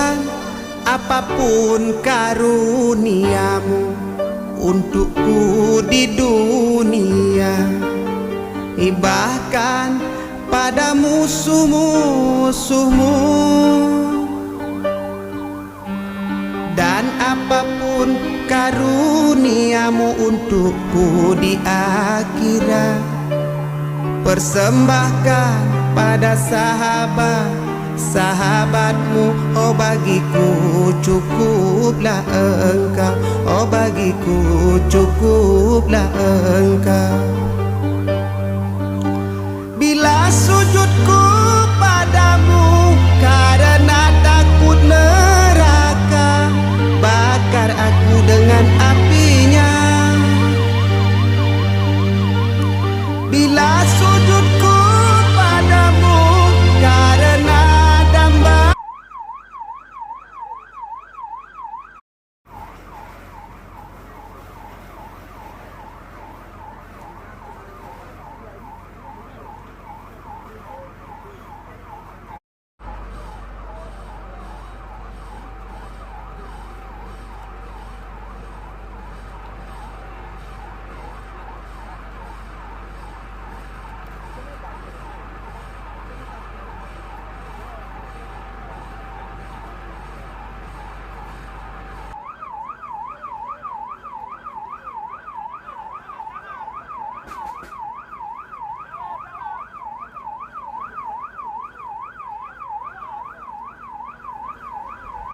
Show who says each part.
Speaker 1: Tuhan, apapun karuniamu untukku di dunia, bahkan pada musuh-musuhmu. Dan apapun karuniamu untukku di akhirat, persembahkan pada sahabatmu. Oh bagiku cukuplah engkau, oh bagiku cukuplah engkau. Bila sujudku